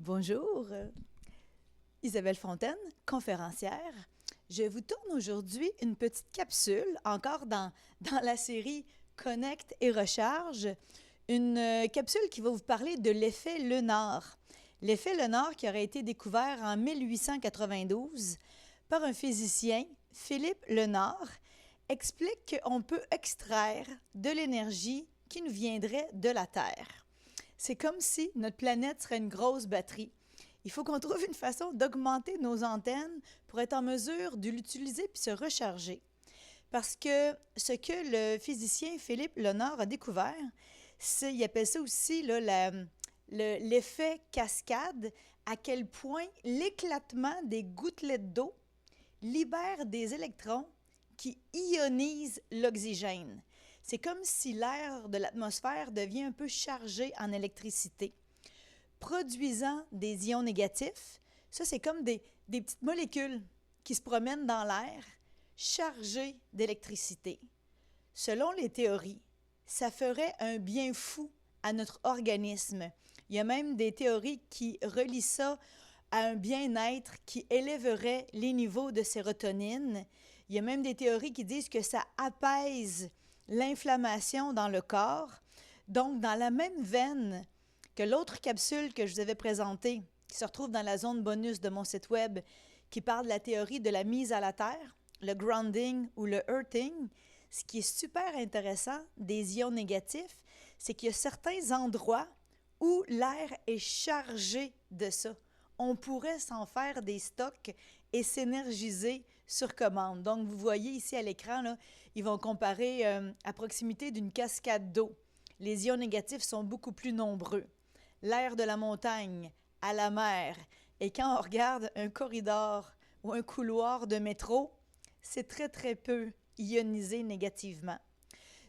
Bonjour, Isabelle Fontaine, conférencière. Je vous tourne aujourd'hui une petite capsule, encore dans la série Connecte et recharge, une capsule qui va vous parler de l'effet Lenard. L'effet Lenard qui aurait été découvert en 1892 par un physicien, Philippe Lenard, explique qu'on peut extraire de l'énergie qui nous viendrait de la Terre. C'est comme si notre planète serait une grosse batterie. Il faut qu'on trouve une façon d'augmenter nos antennes pour être en mesure de l'utiliser puis se recharger. Parce que ce que le physicien Philippe Lenard a découvert, il appelle ça aussi là, l'effet cascade, à quel point l'éclatement des gouttelettes d'eau libère des électrons qui ionisent l'oxygène. C'est comme si l'air de l'atmosphère devient un peu chargé en électricité, produisant des ions négatifs. Ça, c'est comme des petites molécules qui se promènent dans l'air, chargées d'électricité. Selon les théories, ça ferait un bien fou à notre organisme. Il y a même des théories qui relient ça à un bien-être qui élèverait les niveaux de sérotonine. Il y a même des théories qui disent que ça apaise l'inflammation dans le corps. Donc, dans la même veine que l'autre capsule que je vous avais présentée, qui se retrouve dans la zone bonus de mon site web, qui parle de la théorie de la mise à la terre, le grounding ou le earthing, ce qui est super intéressant des ions négatifs, c'est qu'il y a certains endroits où l'air est chargé de ça. On pourrait s'en faire des stocks et s'énergiser sur commande. Donc, vous voyez ici à l'écran, là, ils vont comparer à proximité d'une cascade d'eau. Les ions négatifs sont beaucoup plus nombreux. L'air de la montagne, à la mer. Et quand on regarde un corridor ou un couloir de métro, c'est très, très peu ionisé négativement.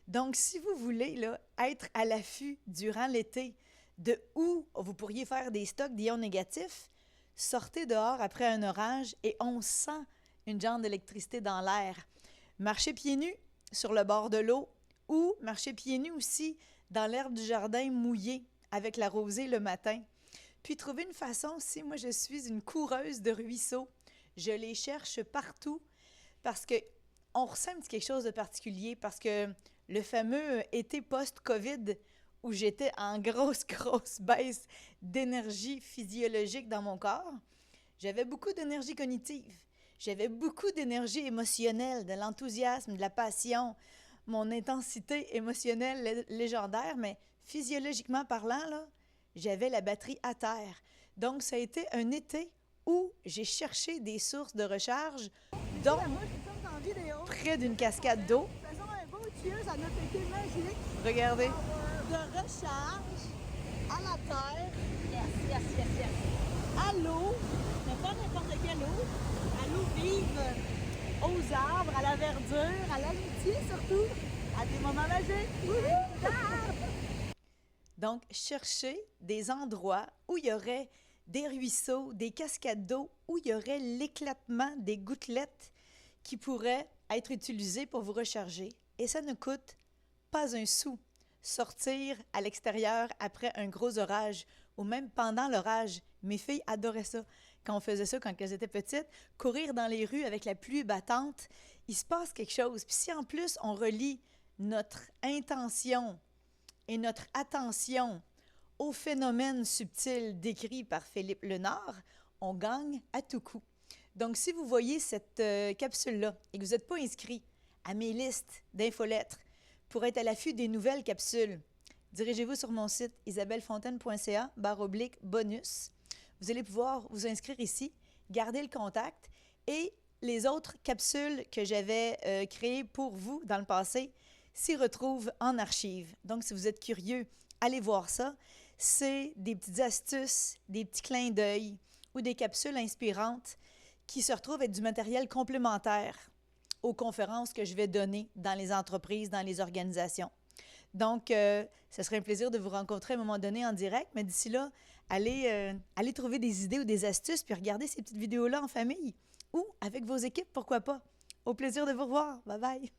Donc, si vous voulez là, être à l'affût durant l'été de où vous pourriez faire des stocks d'ions négatifs, sortez dehors après un orage et on sent une genre d'électricité dans l'air. Marchez pieds nus sur le bord de l'eau ou marchez pieds nus aussi dans l'herbe du jardin mouillée avec la rosée le matin. Puis trouvez une façon aussi, moi je suis une coureuse de ruisseaux. Je les cherche partout parce qu'on ressent un petit quelque chose de particulier parce que le fameux été post-COVID où j'étais en grosse baisse d'énergie physiologique dans mon corps, j'avais beaucoup d'énergie cognitive. J'avais beaucoup d'énergie émotionnelle, de l'enthousiasme, de la passion, mon intensité émotionnelle légendaire, mais physiologiquement parlant, là, j'avais la batterie à terre. Donc, ça a été un été où j'ai cherché des sources de recharge, dont près d'une cascade d'eau. Faisons un beau cheers à notre été magique. Regardez. De recharge à la terre, Yes. à l'eau, mais pas n'importe quelle eau, à l'eau vive, aux arbres, à la verdure, à l'amitié surtout, à des moments magiques. Donc, chercher des endroits où il y aurait des ruisseaux, des cascades d'eau, où il y aurait l'éclatement des gouttelettes qui pourraient être utilisées pour vous recharger. Et ça ne coûte pas un sou. Sortir à l'extérieur après un gros orage ou même pendant l'orage. Mes filles adoraient ça quand on faisait ça quand elles étaient petites. Courir dans les rues avec la pluie battante, il se passe quelque chose. Puis si en plus on relie notre intention et notre attention aux phénomènes subtils décrits par Philippe Lenard, on gagne à tout coup. Donc si vous voyez cette capsule-là et que vous n'êtes pas inscrit à mes listes d'infolettres, pour être à l'affût des nouvelles capsules, dirigez-vous sur mon site isabellefontaine.ca/bonus. Vous allez pouvoir vous inscrire ici, garder le contact et les autres capsules que j'avais créées pour vous dans le passé s'y retrouvent en archive. Donc, si vous êtes curieux, allez voir ça. C'est des petites astuces, des petits clins d'œil ou des capsules inspirantes qui se retrouvent être du matériel complémentaire aux conférences que je vais donner dans les entreprises, dans les organisations. Donc, ce serait un plaisir de vous rencontrer à un moment donné en direct, mais d'ici là, allez trouver des idées ou des astuces, puis regardez ces petites vidéos-là en famille ou avec vos équipes, pourquoi pas. Au plaisir de vous revoir. Bye bye!